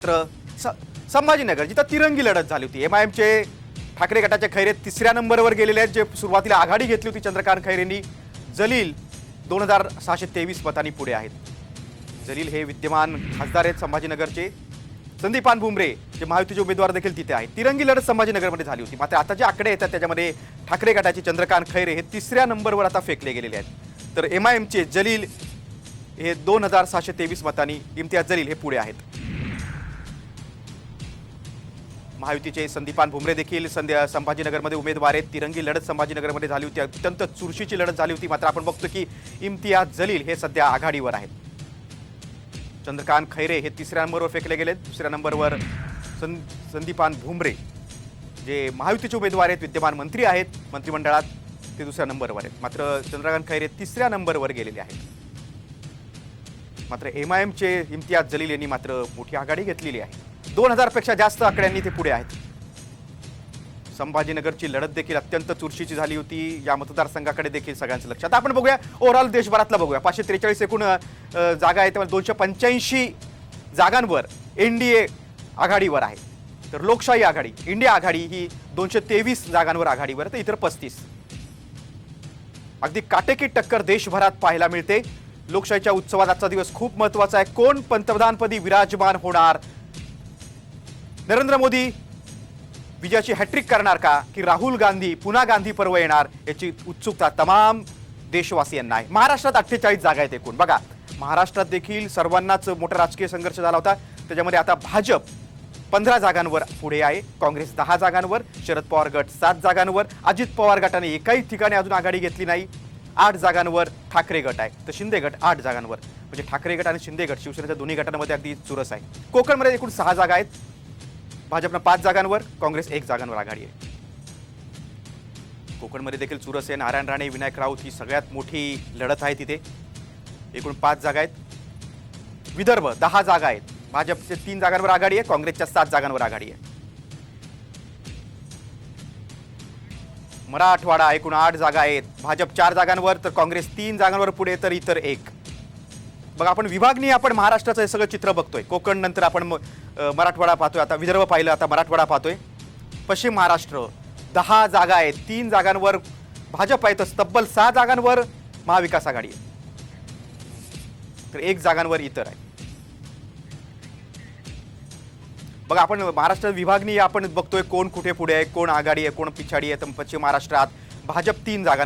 तर संभाजीनगर जिथं तिरंगी लढत झाली होती. एमआयएमचे ठाकरे गटाचे खैरे तिसऱ्या नंबरवर गेलेले आहेत. जे सुरुवातीला आघाडी घेतली होती चंद्रकांत खैरेंनी. जलील 2623 मतांनी पुढे आहेत. जलील हे विद्यमान खासदार आहेत संभाजीनगरचे. संदीपान भुमरे जे महायुतीचे उमेदवार देखील तिथे आहेत. तिरंगी लढत संभाजीनगरमध्ये झाली होती. मात्र आता जे आकडे येतात त्याच्यामध्ये ठाकरे गटाचे चंद्रकांत खैरे हे तिसऱ्या नंबरवर आता फेकले गेलेले आहेत. तर एमआयएमचे जलील हे 2623 मतांनी इम्तियाज जलील हे पुढे आहेत. महायुतीचे संदीपान भुमरे देखील संभाजीनगरमध्ये उमेदवार आहेत. तिरंगी लढत संभाजीनगरमध्ये झाली होती. अत्यंत चुरशीची लढत झाली होती. मात्र आपण बघतो की इम्तियाज जलील हे सध्या आघाडीवर आहेत. चंद्रकांत खैरे हे तिसऱ्या नंबरवर फेकले गेलेत. दुसऱ्या नंबरवर संदीपान भुमरे जे महायुतीचे उमेदवार आहेत, विद्यमान मंत्री आहेत मंत्रिमंडळात, ते दुसऱ्या नंबरवर आहेत. मात्र चंद्रकांत खैरे तिसऱ्या नंबरवर गेलेले आहेत. मात्र एमआयएमचे इम्तियाज जलील यांनी मात्र मोठी आघाडी घेतलेली आहे. 2000 पेक्षा जास्त आकड्यांनी ते पुढे आहेत. संभाजीनगरची लढत देखील अत्यंत चुरशीची झाली होती. या मतदारसंघाकडे देखील सगळ्यांचं लक्ष. आता आपण बघूया ओव्हरऑल देशभरातला बघूया. 543 एकूण जागा आहेत. 285 जागांवर एनडीए आघाडीवर आहे. तर लोकशाही आघाडी, इंडिया आघाडी ही 223 जागांवर आघाडीवर, तर इतर 35. अगदी काटेकी टक्कर देशभरात पाहायला मिळते. लोकशाहीच्या उत्सवात आजचा दिवस खूप महत्त्वाचा आहे. कोण पंतप्रधानपदी विराजमान होणार? नरेंद्र मोदी विजयाची हॅट्रिक करणार का, की राहुल गांधी पुन्हा गांधी पर्व येणार, याची उत्सुकता तमाम देशवासियांना आहे. महाराष्ट्रात 48 जागा आहेत एकूण. बघा, महाराष्ट्रात देखील सर्वांनाच मोठा राजकीय संघर्ष झाला होता. त्याच्यामध्ये आता भाजप 15 जागांवर पुढे आहे. काँग्रेस 10 जागांवर, शरद पवार गट 7 जागांवर, अजित पवार गटाने एकाही ठिकाणी अजून आघाडी घेतली नाही. 8 जागांवर ठाकरे गट आहे. तर शिंदे गट 8 जागांवर. म्हणजे ठाकरे गट आणि शिंदे गट शिवसेनेच्या दोन्ही गटांमध्ये अगदी चुरस आहे. कोकणमध्ये एकूण 6 जागा आहेत. भाजपनं 5 जागांवर, काँग्रेस 1 जागांवर आघाडी आहे. कोकणमध्ये देखील चुरस आहे. नारायण राणे, विनायक राऊत ही सगळ्यात मोठी लढत आहे तिथे. एकूण 5 जागा आहेत. विदर्भ 10 जागा आहेत. भाजपचे 3 जागांवर आघाडी आहे. काँग्रेसच्या 7 जागांवर आघाडी आहे. मराठवाडा एकूण 8 जागा आहेत. भाजप 4 जागांवर, तर काँग्रेस 3 जागांवर पुढे, तर इतर 1. बघा, आपण विभागणी आपण महाराष्ट्राचं हे सगळं चित्र बघतोय. कोकण नंतर आपण मराठवाडा पाहतोय. आता विदर्भ पाहिलं, आता मराठवाडा पाहतोय. पश्चिम महाराष्ट्र 10 जागा आहेत. 3 जागांवर भाजप आहे, तर तब्बल 6 जागांवर महाविकास आघाडी आहे. तर 1 जागांवर इतर आहे. बघा, आपण महाराष्ट्र विभागणी आपण बघतोय. कोण कुठे पुढे आहे, कोण आघाडी आहे, कोण पिछाडी आहे. तर पश्चिम महाराष्ट्रात भाजप 3 जागा